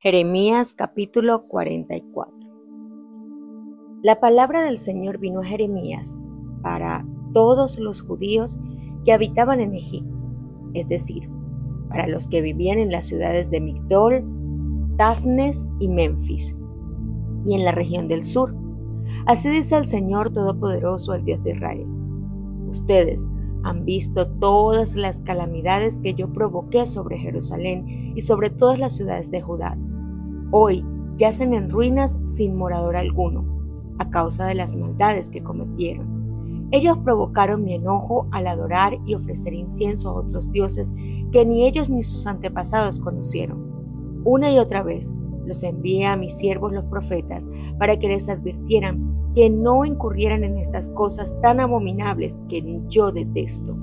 Jeremías capítulo 44. La palabra del Señor vino a Jeremías para todos los judíos que habitaban en Egipto, es decir, para los que vivían en las ciudades de Migdol, Tafnes y Memphis, y en la región del sur. Así dice el Señor Todopoderoso, el Dios de Israel. Ustedes han visto todas las calamidades que yo provoqué sobre Jerusalén y sobre todas las ciudades de Judá. Hoy yacen en ruinas sin morador alguno, a causa de las maldades que cometieron. Ellos provocaron mi enojo al adorar y ofrecer incienso a otros dioses que ni ellos ni sus antepasados conocieron. Una y otra vez los envié a mis siervos los profetas para que les advirtieran que no incurrieran en estas cosas tan abominables que yo detesto.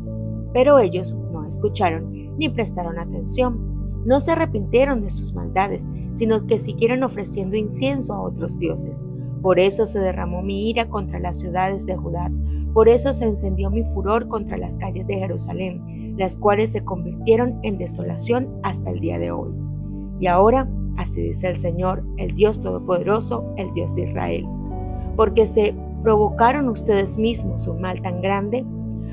Pero ellos no escucharon ni prestaron atención. No se arrepintieron de sus maldades, sino que siguieron ofreciendo incienso a otros dioses. Por eso se derramó mi ira contra las ciudades de Judá. Por eso se encendió mi furor contra las calles de Jerusalén, las cuales se convirtieron en desolación hasta el día de hoy. Y ahora, así dice el Señor, el Dios Todopoderoso, el Dios de Israel. ¿Por qué se provocaron ustedes mismos un mal tan grande?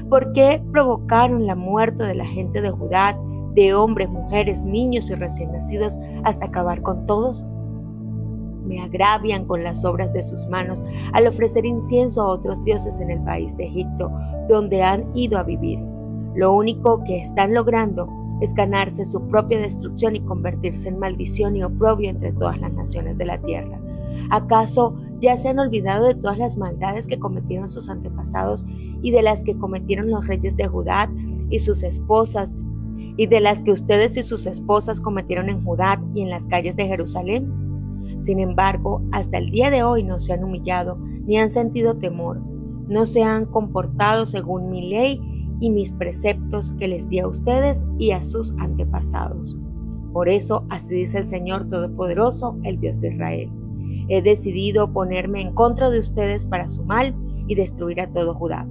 ¿Por qué provocaron la muerte de la gente de Judá, de hombres, mujeres, niños y recién nacidos, hasta acabar con todos? Me agravian con las obras de sus manos al ofrecer incienso a otros dioses en el país de Egipto, donde han ido a vivir. Lo único que están logrando es ganarse su propia destrucción y convertirse en maldición y oprobio entre todas las naciones de la tierra. ¿Acaso ya se han olvidado de todas las maldades que cometieron sus antepasados y de las que cometieron los reyes de Judá y sus esposas, y de las que ustedes y sus esposas cometieron en Judá y en las calles de Jerusalén? Sin embargo, hasta el día de hoy no se han humillado ni han sentido temor, no se han comportado según mi ley y mis preceptos que les di a ustedes y a sus antepasados. Por eso, así dice el Señor Todopoderoso, el Dios de Israel. He decidido ponerme en contra de ustedes para su mal y destruir a todo Judá.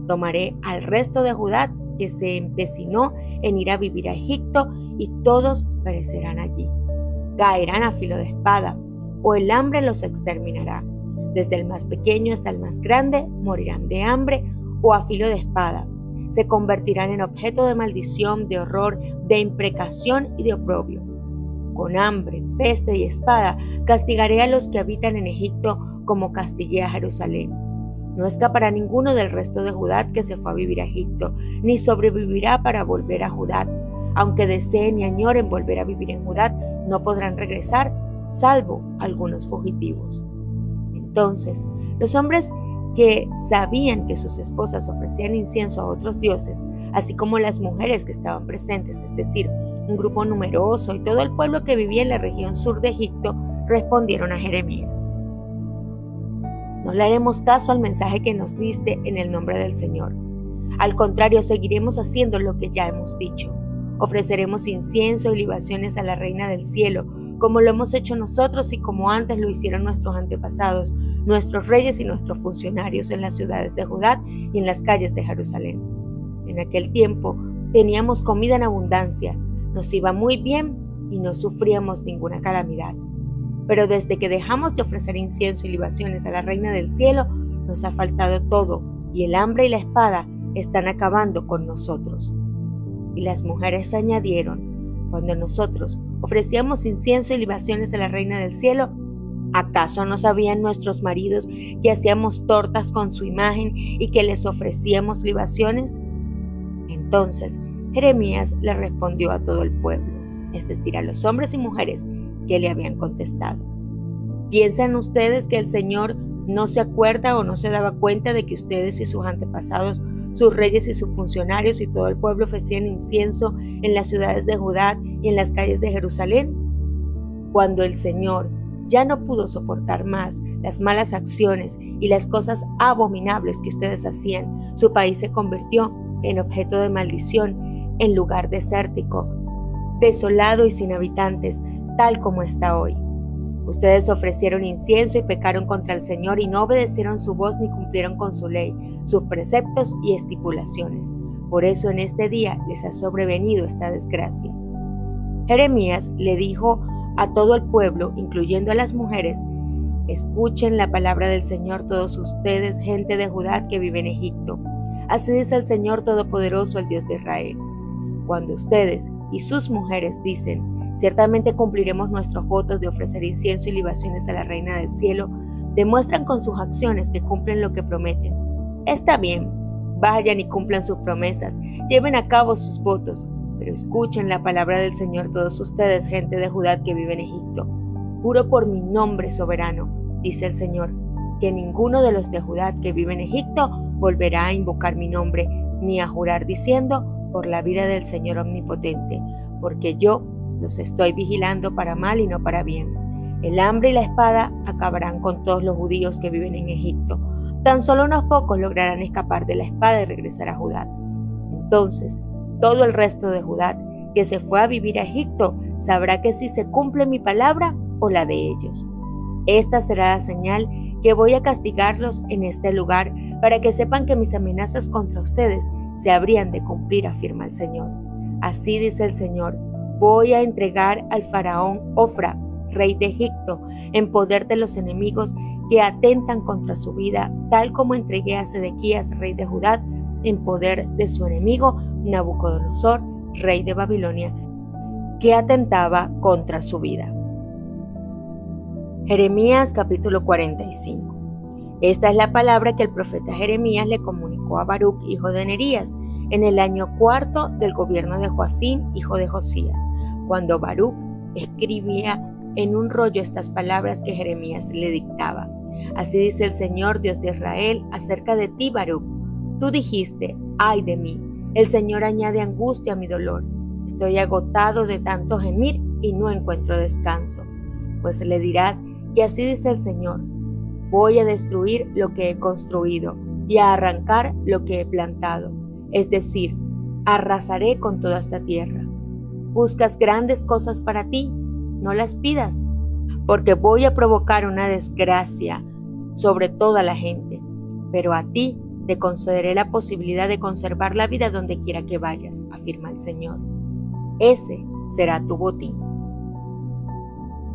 Tomaré al resto de Judá que se empecinó en ir a vivir a Egipto y todos perecerán allí. Caerán a filo de espada, o el hambre los exterminará. Desde el más pequeño hasta el más grande morirán de hambre o a filo de espada. Se convertirán en objeto de maldición, de horror, de imprecación y de oprobio. Con hambre, peste y espada castigaré a los que habitan en Egipto como castigué a Jerusalén. No escapará ninguno del resto de Judá que se fue a vivir a Egipto, ni sobrevivirá para volver a Judá. Aunque deseen y añoren volver a vivir en Judá, no podrán regresar, salvo algunos fugitivos. Entonces, los hombres que sabían que sus esposas ofrecían incienso a otros dioses, así como las mujeres que estaban presentes, es decir, un grupo numeroso y todo el pueblo que vivía en la región sur de Egipto, respondieron a Jeremías: no le haremos caso al mensaje que nos diste en el nombre del Señor. Al contrario, seguiremos haciendo lo que ya hemos dicho. Ofreceremos incienso y libaciones a la Reina del Cielo, como lo hemos hecho nosotros y como antes lo hicieron nuestros antepasados, nuestros reyes y nuestros funcionarios en las ciudades de Judá y en las calles de Jerusalén. En aquel tiempo teníamos comida en abundancia, nos iba muy bien y no sufríamos ninguna calamidad. Pero desde que dejamos de ofrecer incienso y libaciones a la Reina del Cielo, nos ha faltado todo y el hambre y la espada están acabando con nosotros. Y las mujeres añadieron: cuando nosotros ofrecíamos incienso y libaciones a la Reina del Cielo, ¿acaso no sabían nuestros maridos que hacíamos tortas con su imagen y que les ofrecíamos libaciones? Entonces Jeremías le respondió a todo el pueblo, es decir, a los hombres y mujeres que le habían contestado: ¿piensan ustedes que el Señor no se acuerda o no se daba cuenta de que ustedes y sus antepasados, sus reyes y sus funcionarios y todo el pueblo ofrecían incienso en las ciudades de Judá y en las calles de Jerusalén? Cuando el Señor ya no pudo soportar más las malas acciones y las cosas abominables que ustedes hacían, su país se convirtió en objeto de maldición, en lugar desértico, desolado y sin habitantes, tal como está hoy. Ustedes ofrecieron incienso y pecaron contra el Señor y no obedecieron su voz ni cumplieron con su ley, sus preceptos y estipulaciones. Por eso en este día les ha sobrevenido esta desgracia. Jeremías le dijo a todo el pueblo, incluyendo a las mujeres: escuchen la palabra del Señor todos ustedes, gente de Judá que vive en Egipto. Así dice el Señor Todopoderoso, el Dios de Israel. Cuando ustedes y sus mujeres dicen: ciertamente cumpliremos nuestros votos de ofrecer incienso y libaciones a la Reina del Cielo, demuestran con sus acciones que cumplen lo que prometen. Está bien, vayan y cumplan sus promesas, lleven a cabo sus votos, pero escuchen la palabra del Señor todos ustedes, gente de Judá que vive en Egipto. Juro por mi nombre soberano, dice el Señor, que ninguno de los de Judá que vive en Egipto volverá a invocar mi nombre, ni a jurar diciendo: por la vida del Señor omnipotente, porque yo los estoy vigilando para mal y no para bien. El hambre y la espada acabarán con todos los judíos que viven en Egipto. Tan solo unos pocos lograrán escapar de la espada y regresar a Judá. Entonces, todo el resto de Judá que se fue a vivir a Egipto sabrá que si se cumple mi palabra o la de ellos. Esta será la señal que voy a castigarlos en este lugar, para que sepan que mis amenazas contra ustedes se habrían de cumplir, afirma el Señor. Así dice el Señor: voy a entregar al faraón Ofra, rey de Egipto, en poder de los enemigos que atentan contra su vida, tal como entregué a Sedequías, rey de Judá, en poder de su enemigo Nabucodonosor, rey de Babilonia, que atentaba contra su vida. Jeremías capítulo 45. Esta es la palabra que el profeta Jeremías le comunicó a Baruc, hijo de Nerías, en el año 4 del gobierno de Joacín, hijo de Josías, cuando Baruc escribía en un rollo estas palabras que Jeremías le dictaba. Así dice el Señor, Dios de Israel, acerca de ti, Baruc. Tú dijiste: ay de mí, el Señor añade angustia a mi dolor. Estoy agotado de tanto gemir y no encuentro descanso. Pues le dirás que así dice el Señor: voy a destruir lo que he construido y a arrancar lo que he plantado, es decir, arrasaré con toda esta tierra. Buscas grandes cosas para ti, no las pidas, porque voy a provocar una desgracia sobre toda la gente, pero a ti te concederé la posibilidad de conservar la vida donde quiera que vayas, afirma el Señor. Ese será tu botín.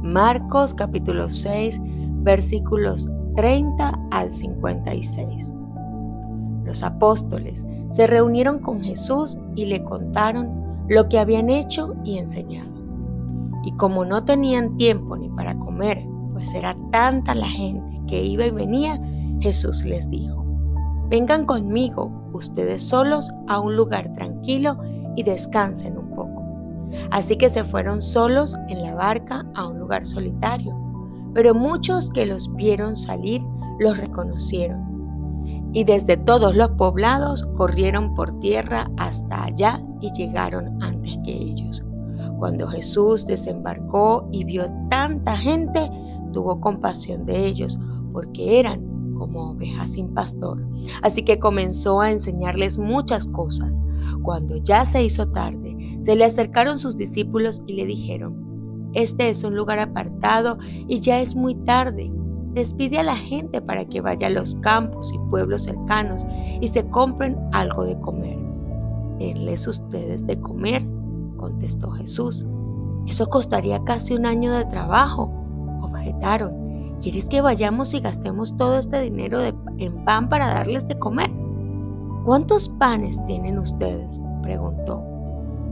Marcos capítulo 6, versículos 30 al 56. Los apóstoles se reunieron con Jesús y le contaron lo que habían hecho y enseñado. Y como no tenían tiempo ni para comer, pues era tanta la gente que iba y venía, Jesús les dijo: vengan conmigo ustedes solos a un lugar tranquilo y descansen un poco. Así que se fueron solos en la barca a un lugar solitario, pero muchos que los vieron salir los reconocieron, y desde todos los poblados corrieron por tierra hasta allá y llegaron antes que ellos. Cuando Jesús desembarcó y vio tanta gente, tuvo compasión de ellos, porque eran como ovejas sin pastor. Así que comenzó a enseñarles muchas cosas. Cuando ya se hizo tarde, se le acercaron sus discípulos y le dijeron: este es un lugar apartado y ya es muy tarde. Despide a la gente para que vaya a los campos y pueblos cercanos y se compren algo de comer. Denles ustedes de comer, contestó Jesús. Eso costaría casi un año de trabajo, objetaron. ¿Quieres que vayamos y gastemos todo este dinero en pan para darles de comer? ¿Cuántos panes tienen ustedes?, preguntó.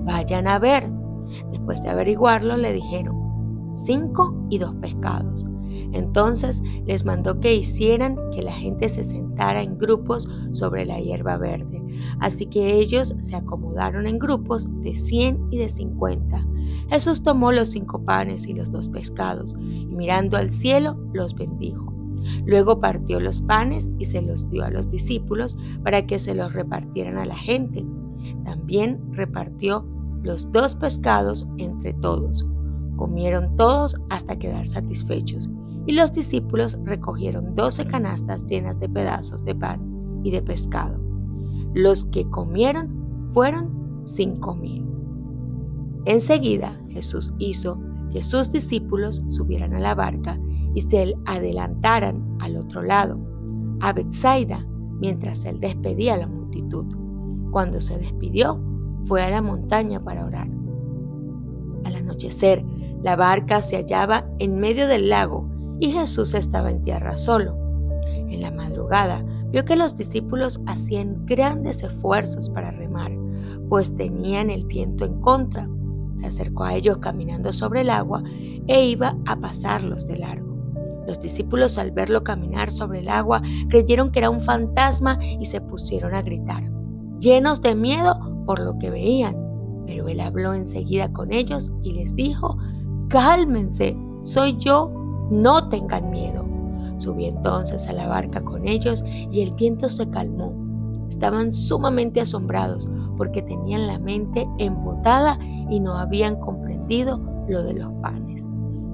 Vayan a ver. Después de averiguarlo, le dijeron: 5 y 2 pescados. Entonces les mandó que hicieran que la gente se sentara en grupos sobre la hierba verde. Así que ellos se acomodaron en grupos de 100 y de 50. Jesús tomó los 5 panes y los 2 pescados, y mirando al cielo los bendijo. Luego partió los panes y se los dio a los discípulos para que se los repartieran a la gente. También repartió los 2 pescados entre todos. Comieron todos hasta quedar satisfechos, y los discípulos recogieron 12 canastas llenas de pedazos de pan y de pescado. Los que comieron fueron 5,000. Enseguida Jesús hizo que sus discípulos subieran a la barca y se adelantaran al otro lado, a Betsaida, mientras él despedía a la multitud. Cuando se despidió, fue a la montaña para orar. Al anochecer, La barca se hallaba en medio del lago y Jesús estaba en tierra solo. En la madrugada vio que los discípulos hacían grandes esfuerzos para remar, pues tenían el viento en contra. Se acercó a ellos caminando sobre el agua e iba a pasarlos de largo. Los discípulos, al verlo caminar sobre el agua, creyeron que era un fantasma y se pusieron a gritar, llenos de miedo por lo que veían. Pero él habló enseguida con ellos y les dijo: «Cálmense, soy yo, no tengan miedo». Subió entonces a la barca con ellos y el viento se calmó. Estaban sumamente asombrados porque tenían la mente embotada y no habían comprendido lo de los panes.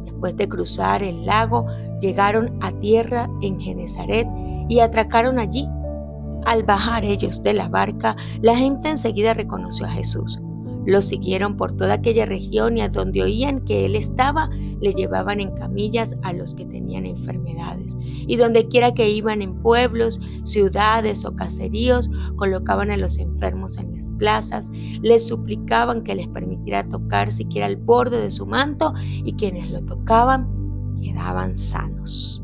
Después de cruzar el lago, llegaron a tierra en Genesaret y atracaron allí. Al bajar ellos de la barca, la gente enseguida reconoció a Jesús. Lo siguieron por toda aquella región y a donde oían que él estaba, le llevaban en camillas a los que tenían enfermedades. Y donde quiera que iban, en pueblos, ciudades o caseríos, colocaban a los enfermos en las plazas, les suplicaban que les permitiera tocar siquiera el borde de su manto, y quienes lo tocaban quedaban sanos.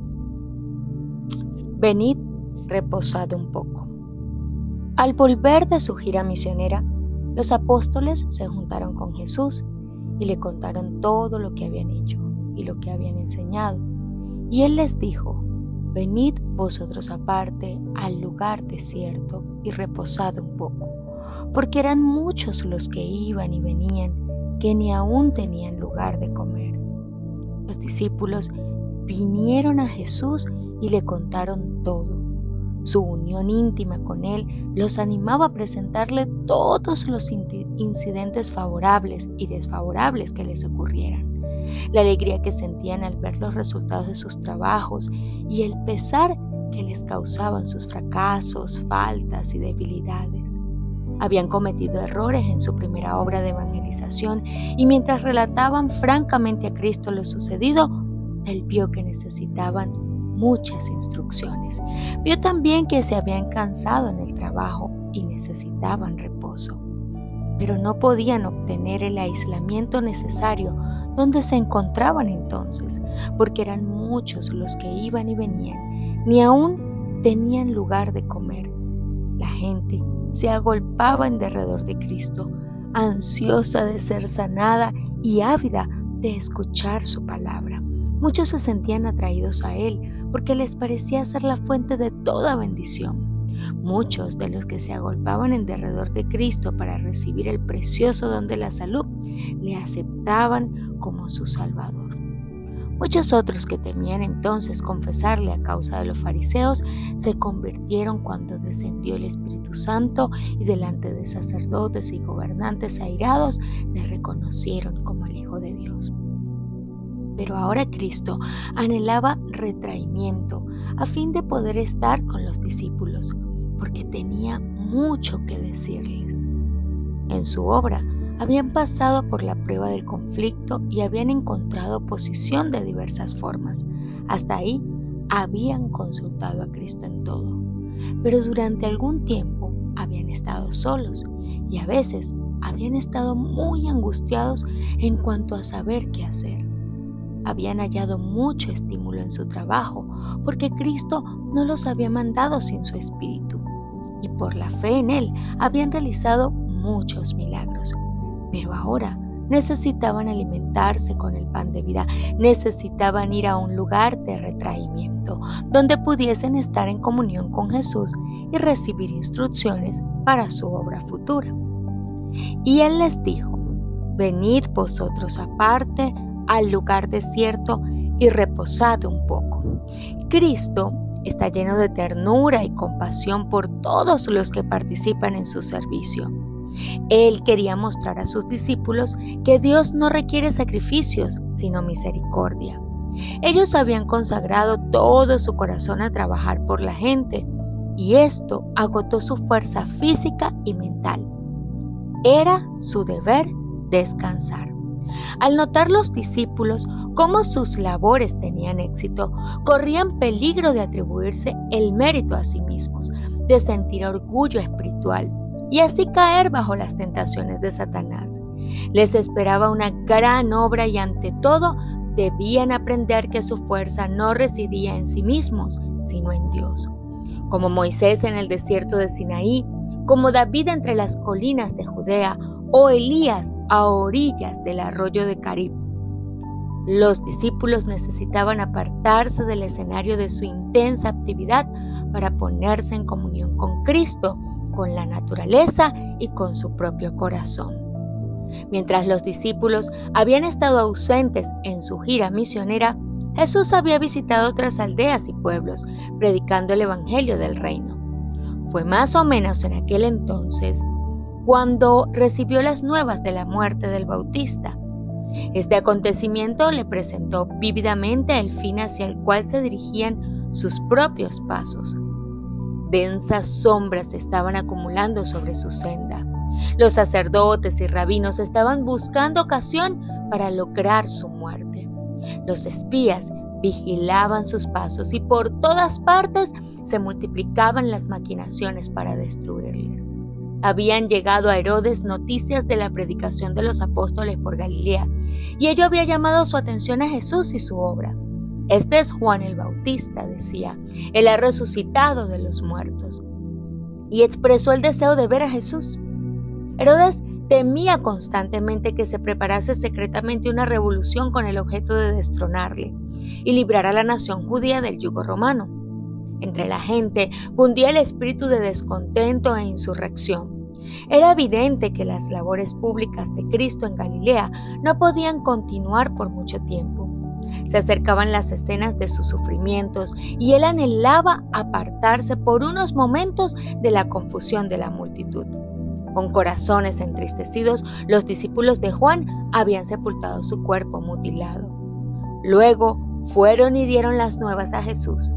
Venid, reposad un poco. Al volver de su gira misionera, los apóstoles se juntaron con Jesús y le contaron todo lo que habían hecho y lo que habían enseñado. Y él les dijo: «Venid vosotros aparte al lugar desierto y reposad un poco», porque eran muchos los que iban y venían, que ni aún tenían lugar de comer. Los discípulos vinieron a Jesús y le contaron todo. Su unión íntima con él los animaba a presentarle todos los incidentes favorables y desfavorables que les ocurrieran, la alegría que sentían al ver los resultados de sus trabajos y el pesar que les causaban sus fracasos, faltas y debilidades. Habían cometido errores en su primera obra de evangelización y mientras relataban francamente a Cristo lo sucedido, él vio que necesitaban muchas instrucciones. Vio también que se habían cansado en el trabajo y necesitaban reposo, pero no podían obtener el aislamiento necesario donde se encontraban entonces, porque eran muchos los que iban y venían, ni aún tenían lugar de comer. La gente se agolpaba en derredor de Cristo, ansiosa de ser sanada y ávida de escuchar su palabra. Muchos se sentían atraídos a él porque les parecía ser la fuente de toda bendición. Muchos de los que se agolpaban en derredor de Cristo para recibir el precioso don de la salud le aceptaban como su Salvador. Muchos otros que temían entonces confesarle a causa de los fariseos se convirtieron cuando descendió el Espíritu Santo y delante de sacerdotes y gobernantes airados le reconocieron como el Hijo de Dios. Pero ahora Cristo anhelaba retraimiento a fin de poder estar con los discípulos, porque tenía mucho que decirles. En su obra habían pasado por la prueba del conflicto y habían encontrado oposición de diversas formas. Hasta ahí habían consultado a Cristo en todo. Pero durante algún tiempo habían estado solos y a veces habían estado muy angustiados en cuanto a saber qué hacer. Habían hallado mucho estímulo en su trabajo porque Cristo no los había mandado sin su espíritu y por la fe en él habían realizado muchos milagros. Pero ahora necesitaban alimentarse con el pan de vida, necesitaban ir a un lugar de retraimiento donde pudiesen estar en comunión con Jesús y recibir instrucciones para su obra futura. Y él les dijo: «Venid vosotros aparte al lugar desierto y reposad un poco». Cristo está lleno de ternura y compasión por todos los que participan en su servicio. Él quería mostrar a sus discípulos que Dios no requiere sacrificios, sino misericordia. Ellos habían consagrado todo su corazón a trabajar por la gente, y esto agotó su fuerza física y mental. Era su deber descansar. Al notar los discípulos cómo sus labores tenían éxito, corrían peligro de atribuirse el mérito a sí mismos, de sentir orgullo espiritual y así caer bajo las tentaciones de Satanás. Les esperaba una gran obra y ante todo debían aprender que su fuerza no residía en sí mismos, sino en Dios. Como Moisés en el desierto de Sinaí, como David entre las colinas de Judea o Elías a orillas del arroyo de Carib. Los discípulos necesitaban apartarse del escenario de su intensa actividad para ponerse en comunión con Cristo, con la naturaleza y con su propio corazón. Mientras los discípulos habían estado ausentes en su gira misionera, Jesús había visitado otras aldeas y pueblos, predicando el evangelio del reino. Fue más o menos en aquel entonces cuando recibió las nuevas de la muerte del Bautista. Este acontecimiento le presentó vívidamente el fin hacia el cual se dirigían sus propios pasos. Densas sombras se estaban acumulando sobre su senda. Los sacerdotes y rabinos estaban buscando ocasión para lograr su muerte. Los espías vigilaban sus pasos y por todas partes se multiplicaban las maquinaciones para destruirles. Habían llegado a Herodes noticias de la predicación de los apóstoles por Galilea, y ello había llamado su atención a Jesús y su obra. Este es Juan el Bautista, decía, él ha resucitado de los muertos, y expresó el deseo de ver a Jesús. Herodes temía constantemente que se preparase secretamente una revolución con el objeto de destronarle y librar a la nación judía del yugo romano. Entre la gente cundía el espíritu de descontento e insurrección. Era evidente que las labores públicas de Cristo en Galilea no podían continuar por mucho tiempo. Se acercaban las escenas de sus sufrimientos y él anhelaba apartarse por unos momentos de la confusión de la multitud. Con corazones entristecidos, los discípulos de Juan habían sepultado su cuerpo mutilado. Luego fueron y dieron las nuevas a Jesús.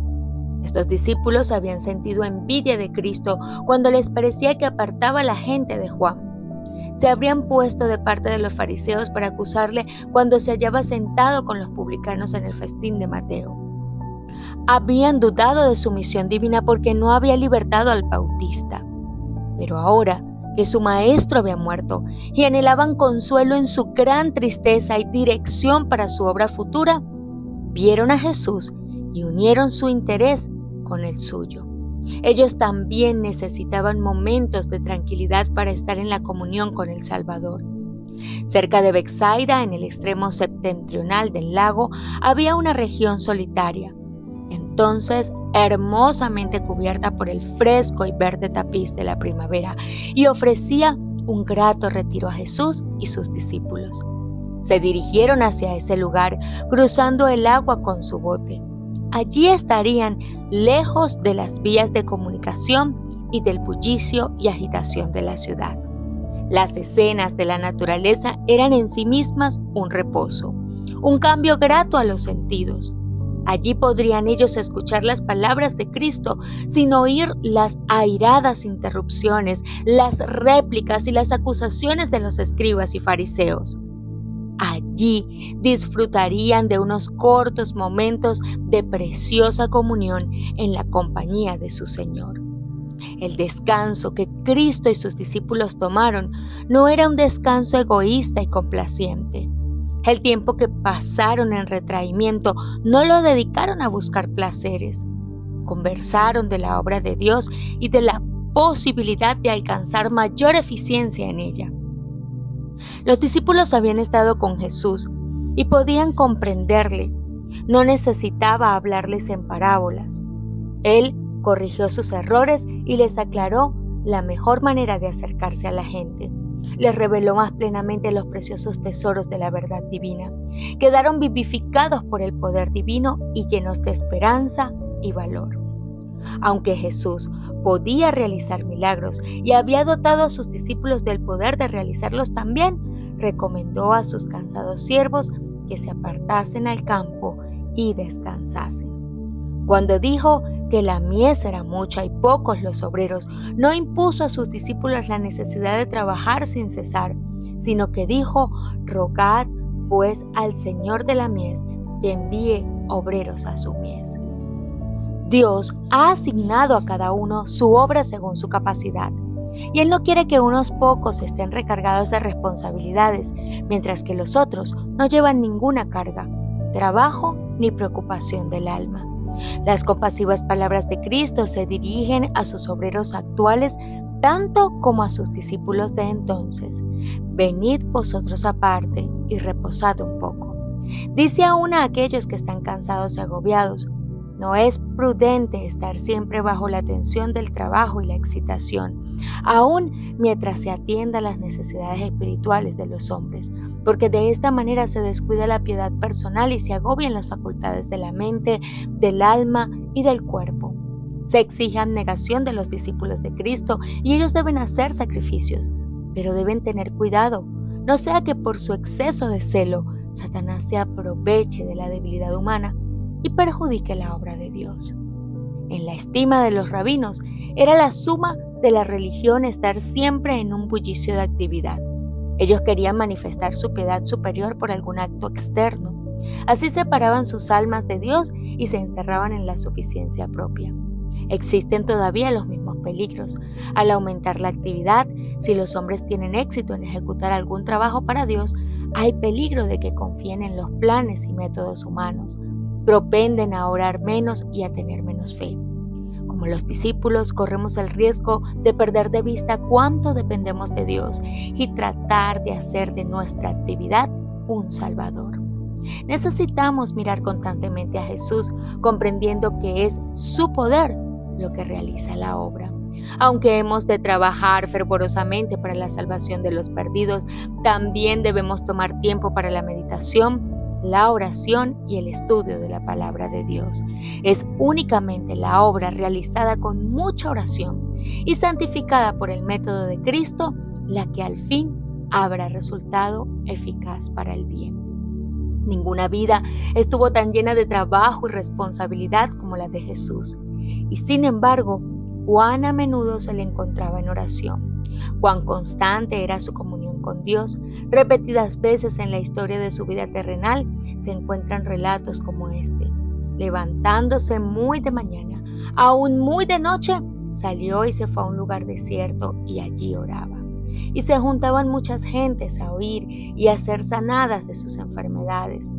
Estos discípulos habían sentido envidia de Cristo cuando les parecía que apartaba a la gente de Juan. Se habrían puesto de parte de los fariseos para acusarle cuando se hallaba sentado con los publicanos en el festín de Mateo. Habían dudado de su misión divina porque no había libertado al Bautista. Pero ahora que su maestro había muerto y anhelaban consuelo en su gran tristeza y dirección para su obra futura, vieron a Jesús y unieron su interés con el suyo. Ellos también necesitaban momentos de tranquilidad para estar en la comunión con el Salvador. Cerca de Betsaida, en el extremo septentrional del lago, había una región solitaria, entonces hermosamente cubierta por el fresco y verde tapiz de la primavera, y ofrecía un grato retiro a Jesús y sus discípulos. Se dirigieron hacia ese lugar, cruzando el agua con su bote. Allí estarían lejos de las vías de comunicación y del bullicio y agitación de la ciudad. Las escenas de la naturaleza eran en sí mismas un reposo, un cambio grato a los sentidos. Allí podrían ellos escuchar las palabras de Cristo sin oír las airadas interrupciones, las réplicas y las acusaciones de los escribas y fariseos. Allí disfrutarían de unos cortos momentos de preciosa comunión en la compañía de su Señor. El descanso que Cristo y sus discípulos tomaron no era un descanso egoísta y complaciente. El tiempo que pasaron en retraimiento no lo dedicaron a buscar placeres. Conversaron de la obra de Dios y de la posibilidad de alcanzar mayor eficiencia en ella. Los discípulos habían estado con Jesús y podían comprenderle. No necesitaba hablarles en parábolas. Él corrigió sus errores y les aclaró la mejor manera de acercarse a la gente. Les reveló más plenamente los preciosos tesoros de la verdad divina. Quedaron vivificados por el poder divino y llenos de esperanza y valor. Aunque Jesús podía realizar milagros y había dotado a sus discípulos del poder de realizarlos también, recomendó a sus cansados siervos que se apartasen al campo y descansasen. Cuando dijo que la mies era mucha y pocos los obreros, no impuso a sus discípulos la necesidad de trabajar sin cesar, sino que dijo: rogad pues al Señor de la mies que envíe obreros a su mies. Dios ha asignado a cada uno su obra según su capacidad. Y Él no quiere que unos pocos estén recargados de responsabilidades, mientras que los otros no llevan ninguna carga, trabajo ni preocupación del alma. Las compasivas palabras de Cristo se dirigen a sus obreros actuales tanto como a sus discípulos de entonces. Venid vosotros aparte y reposad un poco. Dice aún a aquellos que están cansados y agobiados: no es prudente estar siempre bajo la tensión del trabajo y la excitación, aun mientras se atienda a las necesidades espirituales de los hombres, porque de esta manera se descuida la piedad personal y se agobian las facultades de la mente, del alma y del cuerpo. Se exige abnegación de los discípulos de Cristo y ellos deben hacer sacrificios, pero deben tener cuidado, no sea que por su exceso de celo Satanás se aproveche de la debilidad humana y perjudique la obra de Dios. En la estima de los rabinos, era la suma de la religión estar siempre en un bullicio de actividad. Ellos querían manifestar su piedad superior por algún acto externo. Así separaban sus almas de Dios y se encerraban en la suficiencia propia. Existen todavía los mismos peligros. Al aumentar la actividad, si los hombres tienen éxito en ejecutar algún trabajo para Dios, hay peligro de que confíen en los planes y métodos humanos. Propenden a orar menos y a tener menos fe. Como los discípulos, corremos el riesgo de perder de vista cuánto dependemos de Dios y tratar de hacer de nuestra actividad un Salvador. Necesitamos mirar constantemente a Jesús, comprendiendo que es su poder lo que realiza la obra. Aunque hemos de trabajar fervorosamente para la salvación de los perdidos, también debemos tomar tiempo para la meditación, la oración y el estudio de la palabra de Dios. Es únicamente la obra realizada con mucha oración y santificada por el método de Cristo la que al fin habrá resultado eficaz para el bien. Ninguna vida estuvo tan llena de trabajo y responsabilidad como la de Jesús. Y sin embargo, cuán a menudo se le encontraba en oración, cuán constante era su comunión con Dios. Repetidas veces en la historia de su vida terrenal se encuentran relatos como este. Levantándose muy de mañana, aún muy de noche, salió y se fue a un lugar desierto y allí oraba. Y se juntaban muchas gentes a oír y a ser sanadas de sus enfermedades.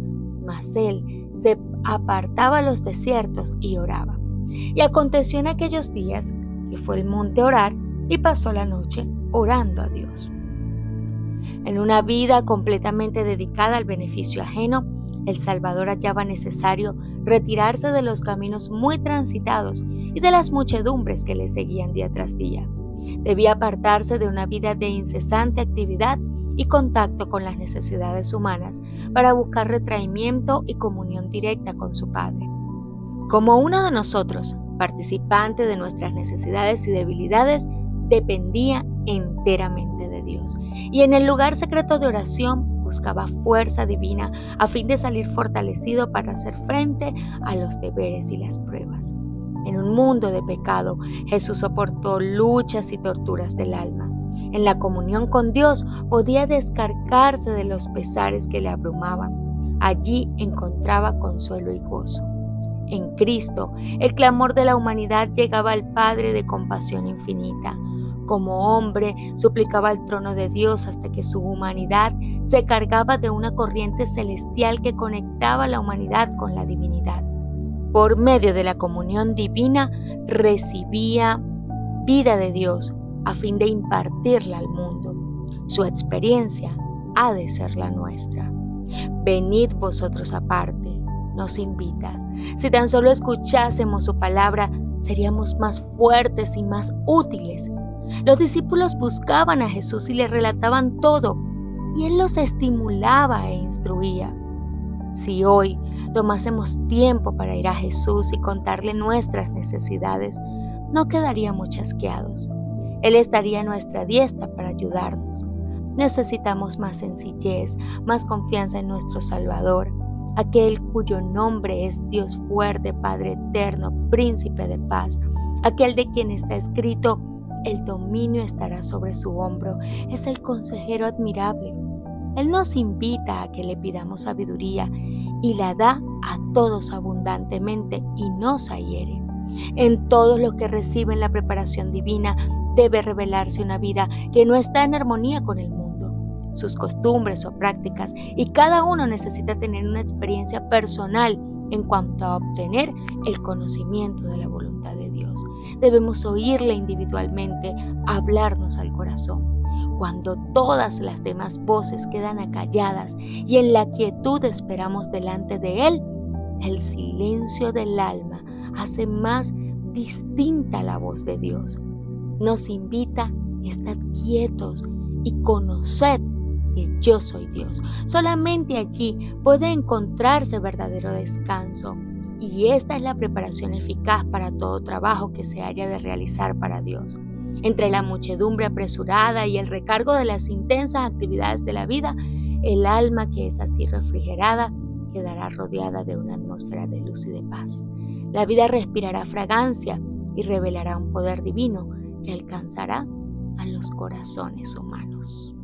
Mas él se apartaba a los desiertos y oraba. Y aconteció en aquellos días que fue al monte a orar y pasó la noche orando a Dios. En una vida completamente dedicada al beneficio ajeno, el Salvador hallaba necesario retirarse de los caminos muy transitados y de las muchedumbres que le seguían día tras día. Debía apartarse de una vida de incesante actividad y contacto con las necesidades humanas para buscar retraimiento y comunión directa con su Padre. Como uno de nosotros, participante de nuestras necesidades y debilidades, dependía enteramente de Dios. Y en el lugar secreto de oración buscaba fuerza divina a fin de salir fortalecido para hacer frente a los deberes y las pruebas. En un mundo de pecado, Jesús soportó luchas y torturas del alma. En la comunión con Dios podía descargarse de los pesares que le abrumaban. Allí encontraba consuelo y gozo. En Cristo, el clamor de la humanidad llegaba al Padre de compasión infinita. Como hombre, suplicaba al trono de Dios hasta que su humanidad se cargaba de una corriente celestial que conectaba la humanidad con la divinidad. Por medio de la comunión divina, recibía vida de Dios a fin de impartirla al mundo. Su experiencia ha de ser la nuestra. Venid vosotros aparte, nos invita. Si tan solo escuchásemos su palabra, seríamos más fuertes y más útiles. Los discípulos buscaban a Jesús y le relataban todo, y Él los estimulaba e instruía. Si hoy tomásemos tiempo para ir a Jesús y contarle nuestras necesidades, no quedaríamos chasqueados. Él estaría a nuestra diestra para ayudarnos. Necesitamos más sencillez, más confianza en nuestro Salvador, aquel cuyo nombre es Dios fuerte, Padre eterno, Príncipe de paz, aquel de quien está escrito: el dominio estará sobre su hombro. Es el consejero admirable. Él nos invita a que le pidamos sabiduría y la da a todos abundantemente y nos hiere. En todos los que reciben la preparación divina debe revelarse una vida que no está en armonía con el mundo, sus costumbres o prácticas, y cada uno necesita tener una experiencia personal en cuanto a obtener el conocimiento de la voluntad de Dios. Debemos oírle individualmente, hablarnos al corazón. Cuando todas las demás voces quedan acalladas y en la quietud esperamos delante de Él, el silencio del alma hace más distinta la voz de Dios. Nos invita a estar quietos y conocer que yo soy Dios. Solamente allí puede encontrarse verdadero descanso. Y esta es la preparación eficaz para todo trabajo que se haya de realizar para Dios. Entre la muchedumbre apresurada y el recargo de las intensas actividades de la vida, el alma que es así refrigerada quedará rodeada de una atmósfera de luz y de paz. La vida respirará fragancia y revelará un poder divino que alcanzará a los corazones humanos.